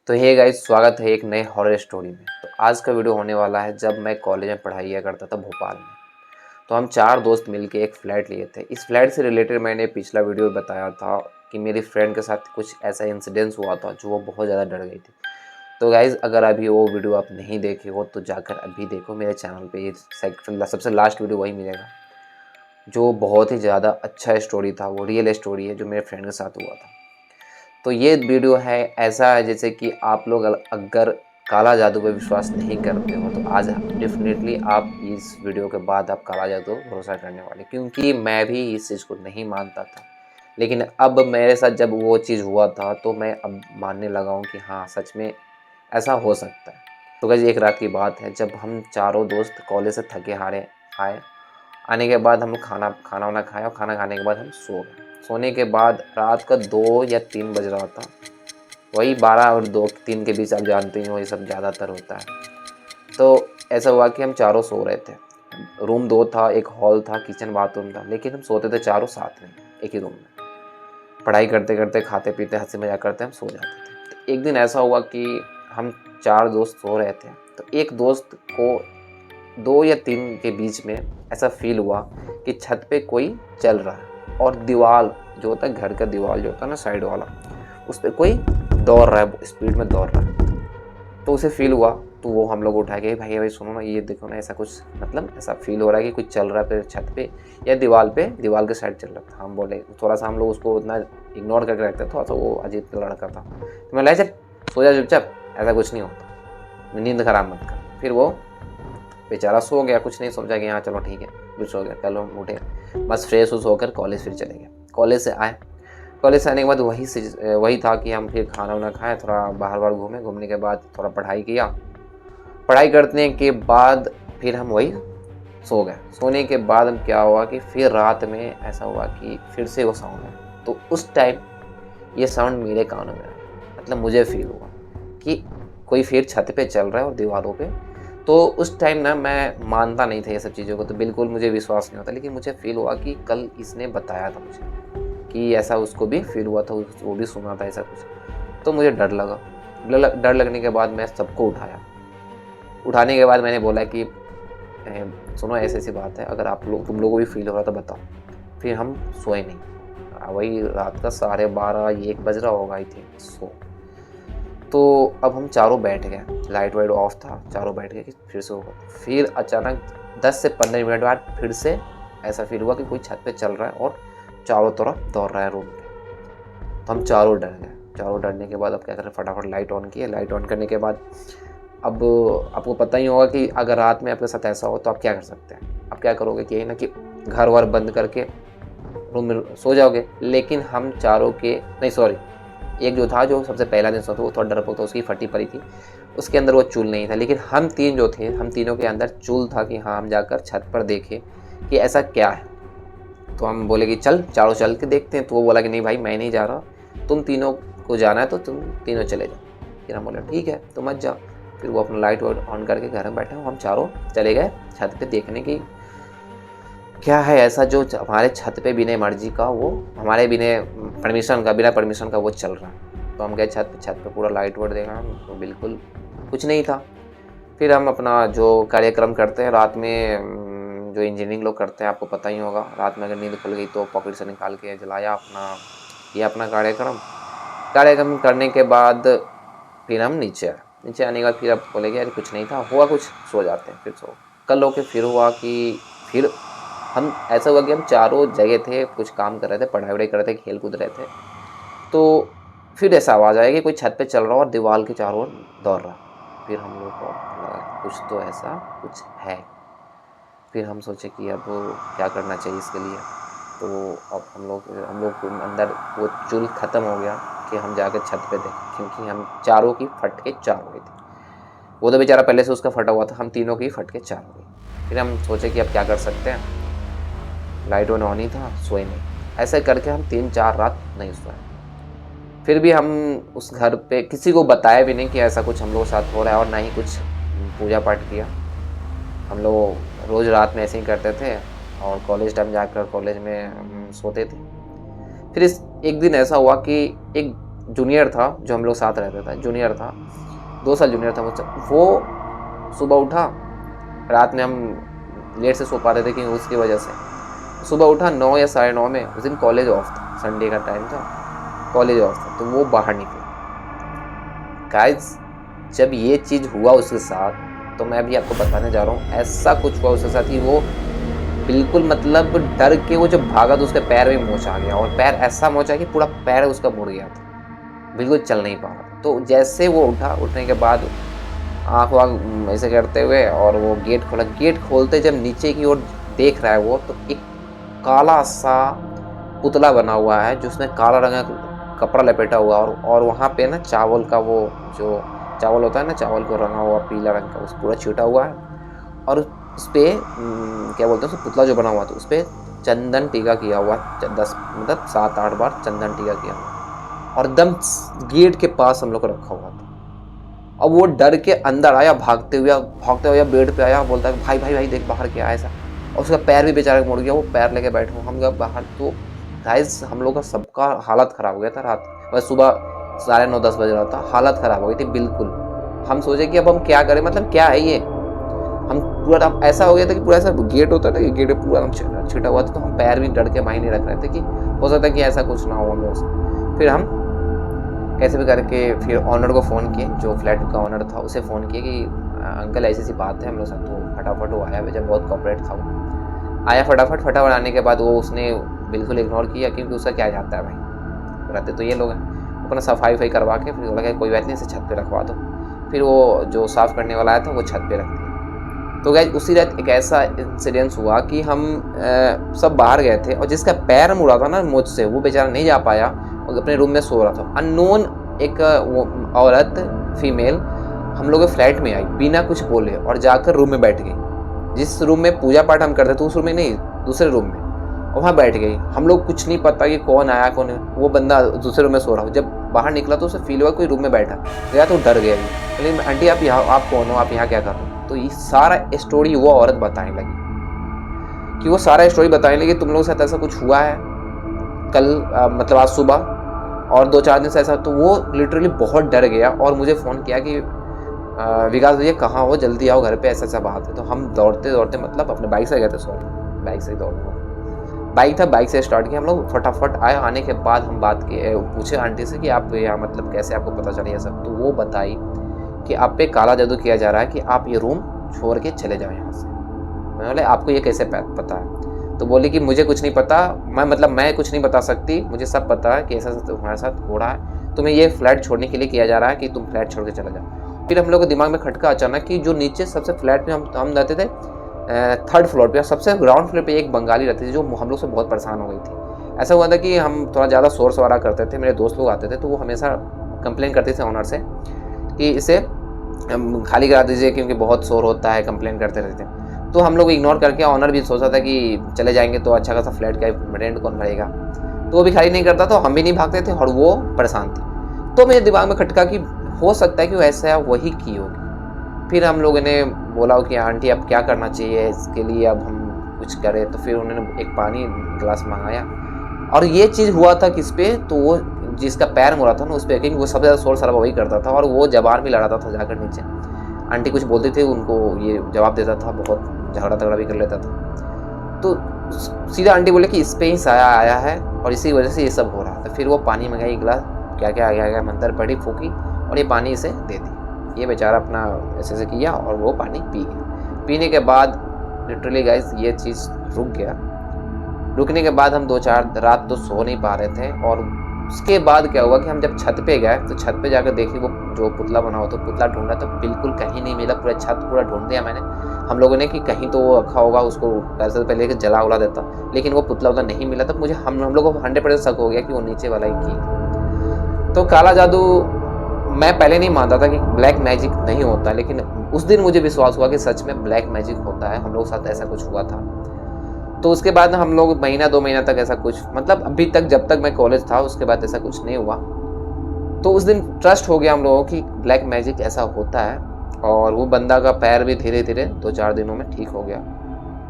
तो hey guys, स्वागत है एक नए हॉरर स्टोरी में। तो आज का वीडियो होने वाला है जब मैं कॉलेज में पढ़ाई किया करता था भोपाल में। तो हम 4 दोस्त मिलके एक फ्लैट लिए थे। इस फ्लैट से रिलेटेड मैंने पिछला वीडियो में बताया था कि मेरी फ्रेंड के साथ कुछ ऐसा इंसिडेंस हुआ था जो वो बहुत ज़्यादा डर गई थी। तो गाइस, अगर अभी वो वीडियो आप नहीं देखे हो तो जाकर अभी देखो मेरे चैनल पे। ये सबसे लास्ट वीडियो वही मिलेगा जो बहुत ही ज़्यादा अच्छा स्टोरी था। वो रियल स्टोरी है जो मेरे फ्रेंड के साथ हुआ था। तो ये वीडियो है ऐसा है जैसे कि आप लोग अगर काला जादू पे विश्वास नहीं करते हो तो आज डेफिनेटली आप इस वीडियो के बाद आप काला जादू पे भरोसा करने वाले, क्योंकि मैं भी इस चीज़ को नहीं मानता था। लेकिन अब मेरे साथ जब वो चीज़ हुआ था तो मैं अब मानने लगा हूँ कि हाँ, सच में ऐसा हो सकता है। तो गाइस, एक रात की बात है जब हम चारों दोस्त कॉलेज से थके हारे आए। आने के बाद हम खाना खाना वाना खाया और खाना खाने के बाद हम सो गए। सोने के बाद रात का 2 या 3 बज रहा था। वही 12 और 2-3 के बीच, आप जानते ही हो ये सब ज़्यादातर होता है। तो ऐसा हुआ कि हम चारों सो रहे थे। रूम 2 था, एक हॉल था, किचन बाथरूम था, लेकिन हम सोते थे चारों साथ में एक ही रूम में। पढ़ाई करते करते, खाते पीते, हंसी मजाक करते हम सो जाते थे। तो एक दिन ऐसा हुआ कि हम 4 दोस्त सो रहे थे। तो एक दोस्त को 2 या 3 के बीच में ऐसा फील हुआ कि छत पे कोई चल रहा है और दीवार जो होता है, घर का दीवार जो होता है ना साइड वाला, उस पर कोई दौड़ रहा है, स्पीड में दौड़ रहा है। तो उसे फील हुआ। तो वो हम लोग उठा के, भाई भाई सुनो ना, ये देखो ना, ऐसा कुछ मतलब ऐसा फील हो रहा है कि कुछ चल रहा है पे छत पे या दीवार पे, दीवार के साइड चल रहा था। हम बोले, थोड़ा सा हम लोग उसको उतना इग्नोर करके रखते, थोड़ा सा वो अजीब लड़का था। तो मैं चल सो जा चुपचाप, ऐसा कुछ नहीं होता, नींद खराब मत कर। फिर वो बेचारा सो गया, कुछ नहीं सोचा कि हाँ चलो ठीक है, फिर सो गया। कल हम उठे, बस फ्रेश उस होकर कॉलेज फिर चले गए। कॉलेज से आए, कॉलेज से आने के बाद वही था कि हम फिर खाना वाना खाए, थोड़ा बाहर बाहर घूमे, घूमने के बाद थोड़ा पढ़ाई किया। पढ़ाई करने के बाद फिर हम वही सो गए। सोने के बाद हम क्या हुआ कि फिर रात में ऐसा हुआ कि फिर से वो साउंड है। तो उस टाइम ये साउंड मेरे कानों में आया, मतलब मुझे फील हुआ कि कोई फिर छत पे चल रहा है और दीवारों पे। तो उस टाइम ना मैं मानता नहीं था ये सब चीज़ों को, तो बिल्कुल मुझे विश्वास नहीं होता, लेकिन मुझे फील हुआ कि कल इसने बताया था मुझे कि ऐसा उसको भी फील हुआ था, वो भी सुना था ऐसा कुछ। तो मुझे डर लगा। डर लगने के बाद मैं सबको उठाया। उठाने के बाद मैंने बोला कि सुनो, ऐसी ऐसी बात है, अगर तुम लोगों को भी फील हो रहा तो बताओ। फिर हम सोए नहीं। वही रात का 12:30-1 बज रहा होगा आई थिंक सो। तो अब हम चारों बैठ गए, लाइट वाइट ऑफ था, चारों बैठ गए कि फिर से होगा। फिर अचानक 10 से 15 मिनट बाद फिर से ऐसा फील हुआ कि कोई छत पे चल रहा है और चारों तरफ दौड़ रहा है रूम पे। तो हम चारों डर गए। चारों डरने के बाद अब क्या करें, फटाफट लाइट ऑन किए। लाइट ऑन करने के बाद अब आपको पता ही होगा कि अगर रात में आपके साथ ऐसा हो तो आप क्या कर सकते हैं। आप क्या करोगे कि यही ना कि घर वर बंद करके रूम में सो जाओगे। लेकिन हम चारों के नहीं, सॉरी, एक जो था, जो सबसे पहला दिन सोता था, वो थोड़ा डरपोक था, उसकी फटी पड़ी थी, उसके अंदर वो चूल नहीं था। लेकिन हम 3 जो थे, हम तीनों के अंदर चूल था कि हाँ, हम जाकर छत पर देखें कि ऐसा क्या है। तो हम बोले कि चल, चारों चल के देखते हैं। तो वो बोला कि नहीं भाई, मैं नहीं जा रहा, तुम तीनों को जाना है तो तुम तीनों चले जाओ। फिर हम बोले ठीक है, तो मत जाओ। फिर वो अपना लाइट वाइट ऑन करके घर में बैठे, हम चारों चले गए छत पे देखने की क्या है ऐसा जो हमारे छत पे बिना मर्जी का, वो हमारे बिना परमिशन का वो चल रहा है। तो हम गए छत पे पूरा लाइट वाइट देखा, तो बिल्कुल कुछ नहीं था। फिर हम अपना जो कार्यक्रम करते हैं रात में, जो इंजीनियरिंग लोग करते हैं, आपको पता ही होगा, रात में अगर नींद खुल गई तो पॉकेट से निकाल के जलाया अपना, किया अपना कार्यक्रम करने के बाद फिर हम नीचे आने के बाद फिर अब बोले कि यार कुछ नहीं था, हुआ कुछ, सो जाते हैं। फिर सो कल होके फिर हुआ कि फिर हम ऐसा हुआ कि हम चारों जगह थे, कुछ काम कर रहे थे, पढ़ाई वढ़ाई कर रहे थे, खेल कूद रहे थे। तो फिर ऐसा आवाज़ आया कि कोई छत पे चल रहा और दीवार के चारों ओर दौड़ रहा। फिर हम लोग को लगा कि कुछ तो ऐसा कुछ है। फिर हम सोचे कि अब क्या करना चाहिए इसके लिए। तो अब हम लोग के अंदर वो चुल ख़त्म हो गया कि हम जाकर छत पे देखें, क्योंकि हम चारों की फट के 4 हो गई थी। वो तो बेचारा पहले से उसका फटा हुआ था, हम तीनों की फट के 4 हो गई। फिर हम सोचे कि अब क्या कर सकते हैं, लाइट ऑन ही था, सोए नहीं। ऐसे करके हम 3-4 रात नहीं सोए। फिर भी हम उस घर पे किसी को बताया भी नहीं कि ऐसा कुछ हम लोगों के साथ हो रहा है, और ना ही कुछ पूजा पाठ किया। हम लोग रोज़ रात में ऐसे ही करते थे और कॉलेज टाइम जाकर कॉलेज में सोते थे। फिर एक दिन ऐसा हुआ कि एक जूनियर था जो हम लोग साथ रहता था, जूनियर था, 2 साल जूनियर था मुझसे। वो सुबह उठा, रात में हम लेट से सो पाते थे कि उसकी वजह से, सुबह उठा 9 या 9:30 में, उस दिन कॉलेज ऑफ था, संडे का टाइम था, कॉलेज ऑफ था, तो वो बाहर निकला। गाइस जब ये चीज़ हुआ उसके साथ, तो मैं अभी आपको बताने जा रहा हूँ, ऐसा कुछ हुआ उसके साथ कि वो बिल्कुल मतलब डर के वो जब भागा तो उसके पैर में मोच आ गया, और पैर ऐसा मोचा कि पूरा पैर उसका मुड़ गया था, बिल्कुल चल नहीं पा रहा था। तो जैसे वो उठा, उठने के बाद आँख वाँख ऐसे करते हुए और वो गेट खोला, गेट खोलते जब नीचे की ओर देख रहा है वो, तो एक काला सा पुतला बना हुआ है जिसमें काला रंग का कपड़ा लपेटा हुआ, और वहाँ पे ना चावल का वो जो चावल होता है ना, चावल को रंगा हुआ पीला रंग का, उस पूरा छीटा हुआ है, और उस पर क्या बोलते हैं, पुतला जो बना हुआ था उस पर चंदन टीका किया हुआ, 10 मतलब 7-8 बार चंदन टीका किया हुआ, और एकदम गेट के पास हम लोग को रखा हुआ था। अब वो डर के अंदर आया, भागते हुए बेड पे आया, बोलता है भाई भाई भाई देख बाहर क्या है ऐसा, और उसका पैर भी बेचारा मुड़ गया, वो पैर लेके बैठे हम लोग बाहर। तो गाइस हम लोग का सबका हालत ख़राब हो गया था रात, बस सुबह 9:30-10 बज रहा था, हालत ख़राब हो गई थी बिल्कुल। हम सोचे कि अब हम क्या करें, मतलब क्या है ये, हम पूरा ऐसा हो गया था कि पूरा ऐसा गेट होता है ना, गेट पूरा छिटा हुआ था, तो हम पैर भी डर के मायने रख रहे थे कि हो सकता है कि ऐसा कुछ ना हो हम लोग से। फिर हम कैसे भी करके फिर ऑनर को फ़ोन किए, जो फ्लैट का ऑनर था उसे फ़ोन किए कि अंकल ऐसी बात है हम लोग साथ। तो फटाफट वो आया, बेचारा बहुत कॉपरेट था वो, आया फटाफट आने के बाद वो उसने बिल्कुल इग्नोर किया, क्योंकि उसका क्या जाता है भाई, रहते तो ये लोग हैं। अपना सफाई करवा के फिर बोला कोई बात नहीं, इसे छत पे रखवा दो। फिर वो जो साफ़ करने वाला आया था वो छत पे रख दिया। तो गाइस उसी रात एक ऐसा इंसिडेंस हुआ कि हम सब बाहर गए थे, और जिसका पैर मुड़ा था ना मुझसे, वो बेचारा नहीं जा पाया, और अपने रूम में सो रहा था। अननोन एक औरत, फीमेल, हम लोग के फ्लैट में आई बिना कुछ बोले, और जाकर रूम में बैठ गई। जिस रूम में पूजा पाठ हम करते थे उस रूम में नहीं, दूसरे रूम में, और वहाँ बैठ गई। हम लोग कुछ नहीं पता कि कौन आया कौन है, वो बंदा दूसरे रूम में सो रहा हो। जब बाहर निकला तो उसे फील हुआ कोई रूम में बैठा गया, तो डर गया। लेकिन आंटी आप यहाँ, आप कौन हो, आप यहाँ क्या कर रहे हो? तो ये सारा स्टोरी वो औरत बताने लगी, कि वो सारा स्टोरी बताने लगी, तुम लोगों के साथ ऐसा कुछ हुआ है कल, मतलब आज सुबह और 2-4 दिन से ऐसा। तो वो लिटरली बहुत डर गया और मुझे फ़ोन किया कि विकास भैया कहाँ हो, जल्दी आओ घर पे, ऐसा ऐसा बात है। तो हम दौड़ते मतलब अपने बाइक से गए थे, सॉरी बाइक से ही दौड़, बाइक था, बाइक से स्टार्ट किया हम लोग, फटाफट आए। आने के बाद हम बात किए, पूछे आंटी से कि आप यहाँ मतलब कैसे आपको पता चला ये सब। तो वो बताई कि आप पे काला जादू किया जा रहा है, कि आप ये रूम छोड़ के चले जाओ यहाँ से। मैंने बोला आपको ये कैसे पता है? तो बोली कि मुझे कुछ नहीं पता, मैं कुछ नहीं बता सकती, मुझे सब पता है कि ऐसा तुम्हारे साथ हो रहा है, तुम्हें ये फ्लैट छोड़ने के लिए किया जा रहा है कि तुम फ्लैट छोड़ के चले जाओ। फिर हम लोग को दिमाग में खटका अचानक कि जो नीचे सबसे फ्लैट में हम रहते थे, 3rd फ्लोर पे, सबसे ग्राउंड फ्लोर पे एक बंगाली रहती थी जो हम लोग से बहुत परेशान हो गई थी। ऐसा हुआ था कि हम थोड़ा ज़्यादा शोर शराबा करते थे, मेरे दोस्त लोग आते थे, तो वो हमेशा कंप्लेन करते थे ऑनर से कि इसे खाली करा दीजिए क्योंकि बहुत शोर होता है, कंप्लेन करते रहते हैं। तो हम लोग इग्नोर करके, ऑनर भी सोचा था कि चले जाएंगे तो अच्छा खासा फ्लैट का रेंट कौन भरेगा, तो वो भी खाली नहीं करता, तो हम भी नहीं भागते थे और वो परेशान थी। तो मेरे दिमाग में खटका कि हो सकता है कि वो ऐसा वही की होगी। फिर हम लोगों ने बोला कि आंटी अब क्या करना चाहिए इसके लिए, अब हम कुछ करें। तो फिर उन्होंने एक पानी गिलास मंगाया, और ये चीज़ हुआ था किस पे, तो वो जिसका पैर मुड़ा था ना उस पर, क्योंकि वो सबसे ज़्यादा शोर शराबा वही करता था, और वो जबान भी लड़ाता था जाकर नीचे। आंटी कुछ बोलती थी उनको ये जवाब देता था, बहुत झगड़ा तगड़ा भी कर लेता था। तो सीधा आंटी बोले कि इस पर ही साया आया है और इसी वजह से ये सब हो रहा है। तो फिर वो पानी मंगाई, गिलास क्या मंत्र पढ़ी, फूकी, और ये पानी इसे दे दी। ये बेचारा अपना ऐसे किया और वो पानी पी गया। पीने के बाद लिटरली गाइस ये चीज़ रुक गया। रुकने के बाद हम 2-4 रात तो सो नहीं पा रहे थे, और उसके बाद क्या हुआ कि हम जब छत पे गए तो छत पे जाकर देखी वो जो पुतला बना हुआ, तो पुतला ढूंढा तो बिल्कुल कहीं नहीं मिला। पूरा छत पूरा ढूंढ दिया मैंने, हम लोगों ने कि कहीं तो वो रखा होगा, उसको पैसे से पहले जला उला देता, लेकिन वो पुतला उतना नहीं मिला। तब मुझे हम लोगों को 100% शक हो गया कि वो नीचे वाला ही की। तो काला जादू मैं पहले नहीं मानता था कि ब्लैक मैजिक नहीं होता, लेकिन उस दिन मुझे विश्वास हुआ कि सच में ब्लैक मैजिक होता है। हम लोग साथ ऐसा कुछ हुआ था। तो उसके बाद हम लोग 1-2 महीना तक ऐसा कुछ, मतलब अभी तक जब तक मैं कॉलेज था उसके बाद ऐसा कुछ नहीं हुआ। तो उस दिन ट्रस्ट हो गया हम लोगों की ब्लैक मैजिक ऐसा होता है, और वो बंदा का पैर भी धीरे धीरे 2-4 दिनों में ठीक हो गया।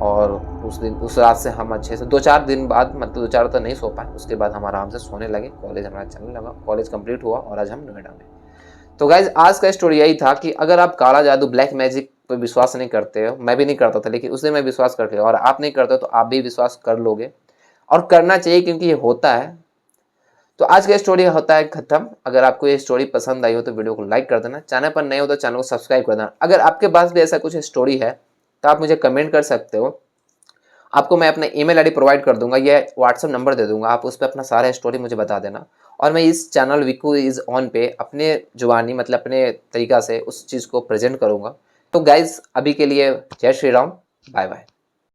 और उस रात से हम अच्छे से 2-4 दिन बाद, मतलब 2-4 तो नहीं सो पाए, उसके बाद हम आराम से सोने लगे, कॉलेज हमारा चलने लगा, कॉलेज कंप्लीट हुआ और आज हम नोएडा में। तो गाइज आज का स्टोरी यही था कि अगर आप काला जादू, ब्लैक मैजिक पे विश्वास नहीं करते हो, मैं भी नहीं करता था, लेकिन उस दिन मैं विश्वास कर लिया और आप नहीं करते हो तो आप भी विश्वास कर लोगे और करना चाहिए, क्योंकि ये होता है। तो आज का स्टोरी होता है खत्म। अगर आपको ये स्टोरी पसंद आई हो तो वीडियो को लाइक कर देना, चैनल पर नए हो तो चैनल को सब्सक्राइब कर देना। अगर आपके पास भी ऐसा कुछ स्टोरी है तो आप मुझे कमेंट कर सकते हो, आपको मैं अपना ईमेल आईडी प्रोवाइड कर दूंगा, या व्हाट्सएप नंबर दे दूंगा, आप उस पर अपना सारा स्टोरी मुझे बता देना और मैं इस चैनल विकू इज़ ऑन पे अपने जुबानी, मतलब अपने तरीक़ा से उस चीज़ को प्रेजेंट करूँगा। तो गाइज़ अभी के लिए जय श्री राम, बाय बाय।